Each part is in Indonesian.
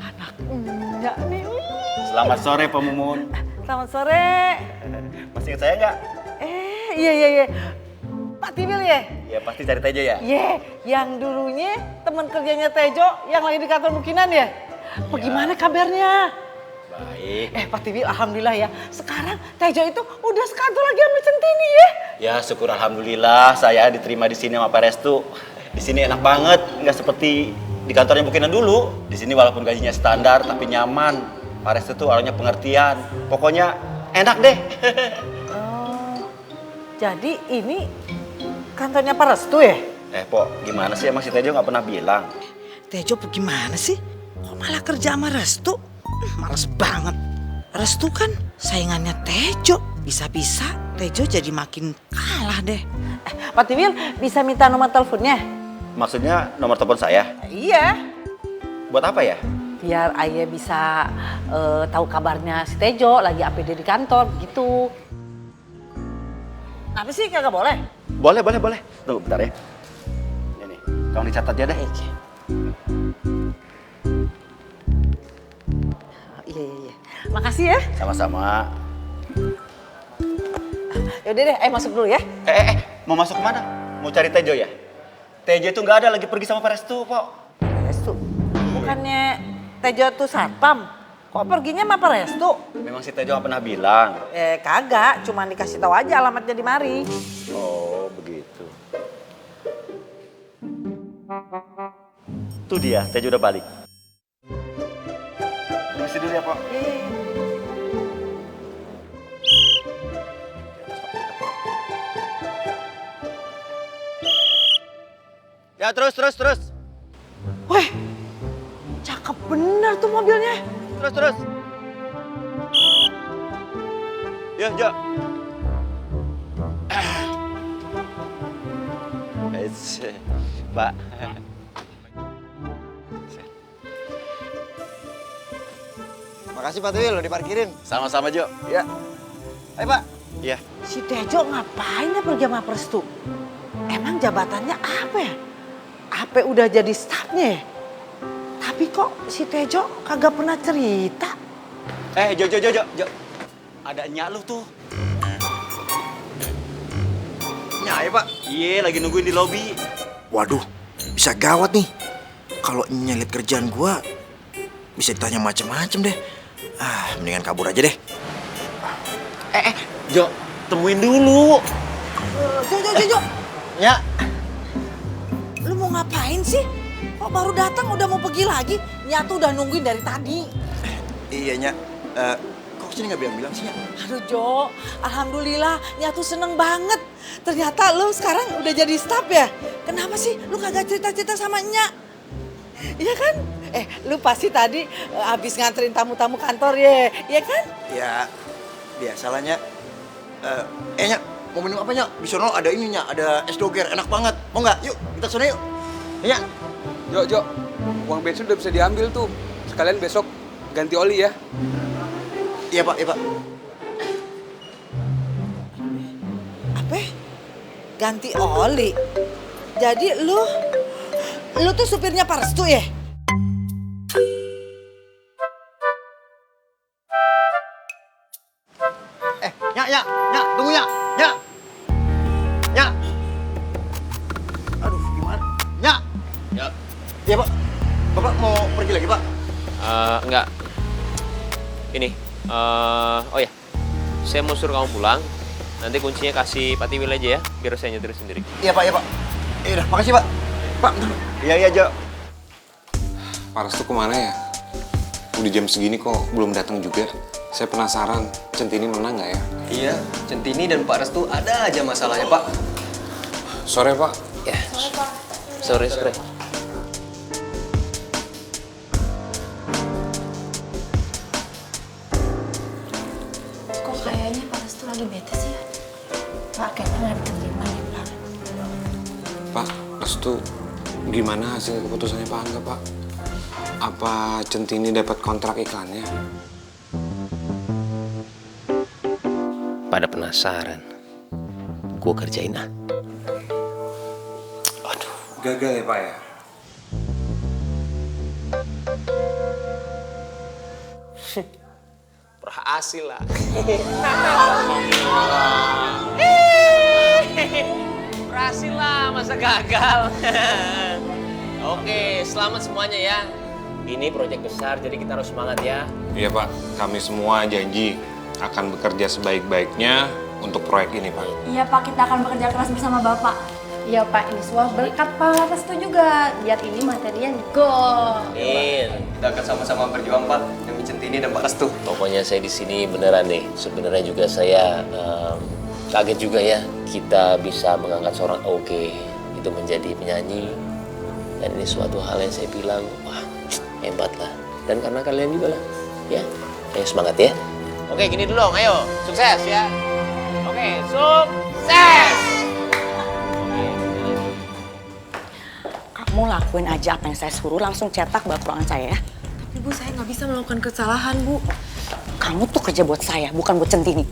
Anaknya nih. Selamat sore Pak Mumun. Selamat sore. Masih ingat saya nggak? Iya. Pak Timil ya? Ya pasti cari Tejo ya? Iya, yang dulunya teman kerjanya Tejo yang lagi di kantor Bukinan ya? Bagaimana kabarnya? Baik. Pak Timil, alhamdulillah ya. Sekarang Tejo itu udah sekantor lagi sama Centini ya? Ya syukur alhamdulillah saya diterima di sini sama Pak Restu. Di sini enak banget, nggak seperti di kantornya Bukinan dulu. Di sini walaupun gajinya standar tapi nyaman. Pak Restu tuh orangnya pengertian. Pokoknya enak deh. Jadi ini kantornya Pak Restu ya? Pok, gimana sih emang si Tejo nggak pernah bilang? Tejo bagaimana sih? Kok malah kerja sama Restu? Males banget. Restu kan saingannya Tejo. Bisa-bisa Tejo jadi makin kalah deh. Pak Timil, bisa minta nomor teleponnya? Maksudnya nomor telepon saya? Iya. Buat apa ya? Biar Ayah bisa tahu kabarnya si Tejo lagi APD di kantor gitu. Apa sih kagak boleh? Boleh. Tunggu bentar ya. Ini, kamu dicatat aja deh. Iya. Makasih ya. Sama-sama. Yaudah deh, masuk dulu ya. Mau masuk kemana? Mau cari Tejo ya? Tejo itu nggak ada, lagi pergi sama Pak Restu, Pok. Restu? Bukannya Tejo tuh satpam? Kok perginya sama Pak Restu? Memang si Tejo nggak pernah bilang. Kagak, cuma dikasih tahu aja alamatnya di mari. Oh, begitu. Tuh dia, Tejo udah balik. Permisi dulu ya, Pok. Ya, terus. Weh, cakep bener tuh mobilnya. Terus. Ya, Jo. Pak. Makasih Pak Tuyul, udah diparkirin. Sama-sama, Jo. Ya. Ayo Pak. Iya. Si Tejo ngapain ya pergi sama Pak Restu? Emang jabatannya apa ya? Apa udah jadi stafnya ya? Tapi kok si Tejo kagak pernah cerita? Jo. Ada nyak lu tuh. Nyak ya Pak. Iya, lagi nungguin di lobi. Waduh, bisa gawat nih. Kalau nyelit kerjaan gua, bisa ditanya macem-macem deh. Mendingan kabur aja deh. Jo, temuin dulu. Jo. Nyak. Lu mau ngapain sih? Kok baru datang udah mau pergi lagi? Nyatu udah nungguin dari tadi. Iya Nyak. Kok kesini nggak bilang-bilang sih Nyak? Aduh Jo, alhamdulillah Nyatu seneng banget. Ternyata lu sekarang udah jadi staf ya? Kenapa sih lu kagak cerita-cerita sama Nyak? Iya kan? Lu pasti tadi habis nganterin tamu-tamu kantor ya? Iya kan? Ya, biasalah Nyak. Nyak, mau minum apa Nyak? Di sono ada ini Nyak, ada es doger, enak banget. Mau nggak? Yuk, kita kesana yuk. Nyak. Jo, uang bensin udah bisa diambil tuh. Sekalian besok ganti oli ya. Iya Pak. Apa? Ganti oli? Jadi lu tuh supirnya Pak Restu ya? Nyak, tunggu Nyak. Nyak. Aduh, gimana? Nyak. Ya. Iya Pak. Bapak mau pergi lagi Pak? Enggak. Ini, oh ya, saya mau suruh kamu pulang. Nanti kuncinya kasih Pak Tiwil aja ya, biar saya nyetir sendiri. Iya Pak. Iya udah, makasih Pak. Pak, bentar. Iya, Jo. Pak Restu kemana ya? Udah jam segini kok belum datang juga. Saya penasaran, Centini menang nggak ya? Iya, Centini dan Pak Restu ada aja masalahnya, Pak. Sore Pak. Ya. Sore. Kok kayaknya Pak Restu lagi bete sih ya? Pak, kayaknya nggak diterima nih, Pak. Pak, Restu gimana hasil keputusannya Pak Angga, Pak? Apa Centini dapat kontrak iklannya? Pada penasaran, gue kerjain ah. Gagal ya Pak ya? Berhasil lah. Berhasil lah, masa gagal. Oke, selamat semuanya ya. Ini proyek besar, jadi kita harus semangat ya. Iya Pak, kami semua janji akan bekerja sebaik-baiknya untuk proyek ini Pak. Iya Pak, kita akan bekerja keras bersama Bapak. Iya Pak, ini semua berkat Pak Restu juga. Biar ini materinya go. Amin. Kita akan sama-sama berjuang Pak demi Centini dan Pak Restu. Pokoknya saya di sini beneran deh. Sebenarnya juga saya kaget juga ya kita bisa mengangkat seorang Oke itu menjadi penyanyi. Dan ini suatu hal yang saya bilang, wah hebat lah. Dan karena kalian juga lah, ya. Ayo semangat ya. Oke, gini dulu dong, ayo. Sukses ya. Oke, sukses! Kamu lakuin aja apa yang saya suruh, langsung cetak bawa ke ruangan saya ya. Tapi Bu, saya nggak bisa melakukan kesalahan, Bu. Kamu tuh kerja buat saya, bukan buat Centini.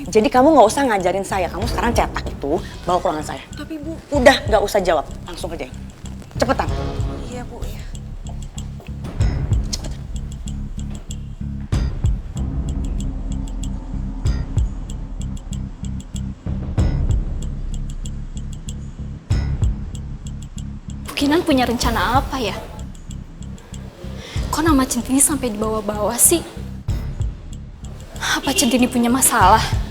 Jadi kamu nggak usah ngajarin saya, kamu sekarang cetak itu, bawa ke ruangan saya. Tapi Bu... Udah, nggak usah jawab, langsung kerjain. Cepetan. Iya, Bu, ya. Bu Kinan punya rencana apa ya? Kok nama Centini sampai dibawa-bawa sih? Apa Centini punya masalah?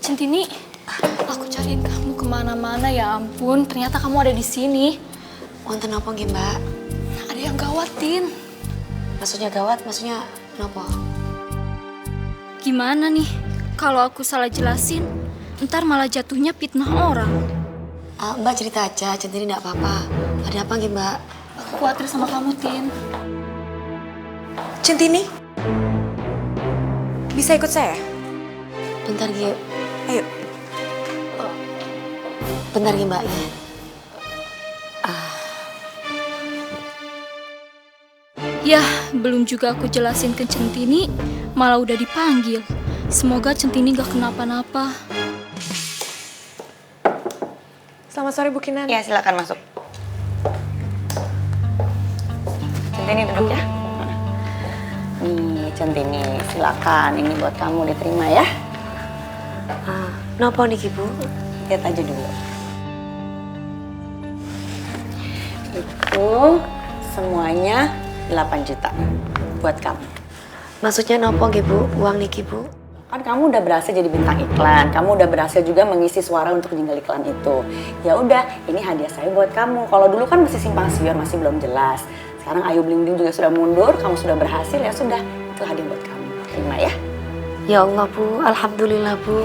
Centini, aku cariin kamu kemana-mana ya ampun. Ternyata kamu ada di sini. Wonten apa nggih, Mbak? Ada yang gawatin. Maksudnya gawat, maksudnya napa? Gimana nih? Kalau aku salah jelasin, ntar malah jatuhnya fitnah orang. Mbak cerita aja, Centini enggak apa-apa. Ada apa nggih, Mbak? Aku khawatir sama kamu, Tin. Centini, bisa ikut saya? Bentar, Gi. Ayo. Bentar, Gi, Mbak. Ya. Yah, belum juga aku jelasin ke Centini, malah udah dipanggil. Semoga Centini gak kenapa-napa. Selamat sore, Bu Kinan. Ya, silakan masuk. Centini duduk ya. Nih, Centini, silakan. Ini buat kamu, diterima ya. Napa nih, Bu? Lihat aja dulu. Itu semuanya 8 juta buat kamu. Maksudnya napa nggih, Bu? Uang niki, Bu? Kan kamu udah berhasil jadi bintang iklan, kamu udah berhasil juga mengisi suara untuk jingle iklan itu. Ya udah, ini hadiah saya buat kamu. Kalau dulu kan masih simpang siur, masih belum jelas. Sekarang Ayu Bling Bling juga sudah mundur, kamu sudah berhasil, ya sudah. Itu hadiah buat kamu. Terima ya. Ya Allah, Bu. Alhamdulillah, Bu.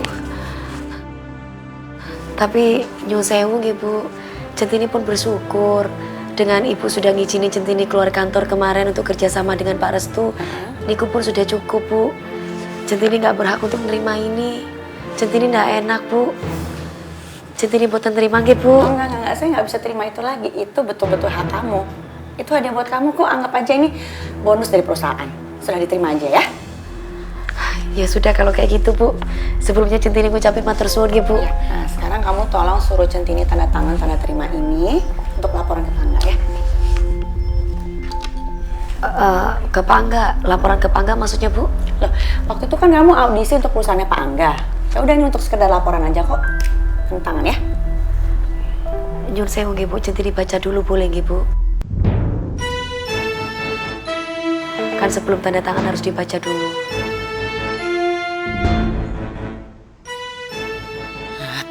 Tapi nyuwun sewu nggih, Bu. Centini pun bersyukur dengan Ibu sudah ngizinin Centini keluar kantor kemarin untuk kerjasama dengan Pak Restu. Niku pun sudah cukup, Bu. Centini nggak berhak untuk menerima ini. Centini nggak enak, Bu. Centini boten terima nggih, Bu. Enggak, saya nggak bisa terima itu lagi. Itu betul-betul hak kamu. Itu hadiah buat kamu kok, anggap aja ini bonus dari perusahaan. Sudah diterima aja ya. Ya sudah kalau kayak gitu, Bu. Sebelumnya Centini ngucapin matur suwun nggih, Bu. Ya. Nah, sekarang kamu tolong suruh Centini tanda tangan, tanda terima ini untuk laporan ke Pangga ya. Ke Pangga, laporan ke Pangga maksudnya, Bu? Loh, waktu itu kan kamu audisi untuk perusahaannya Pak Angga. Ya udah, ini untuk sekedar laporan aja kok. Tanda tangan ya. Nyun sewu nggih, Bu. Centini baca dulu boleh nggih, Bu? Kan sebelum tanda tangan harus dibaca dulu.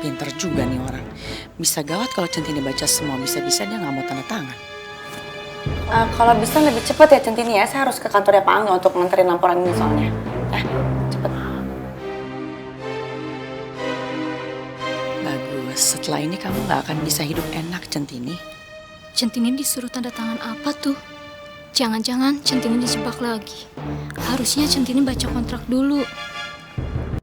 Pinter juga nih orang. Bisa gawat kalau Centini baca semua, bisa-bisa dia nggak mau tanda tangan. Kalau bisa lebih cepat ya Centini ya, saya harus ke kantornya Pak Angga untuk nganterin laporan ini soalnya. Ya, cepet. Bagus, setelah ini kamu nggak akan bisa hidup enak Centini. Centini disuruh tanda tangan apa tuh? Jangan-jangan Centini dijebak lagi. Harusnya Centini baca kontrak dulu.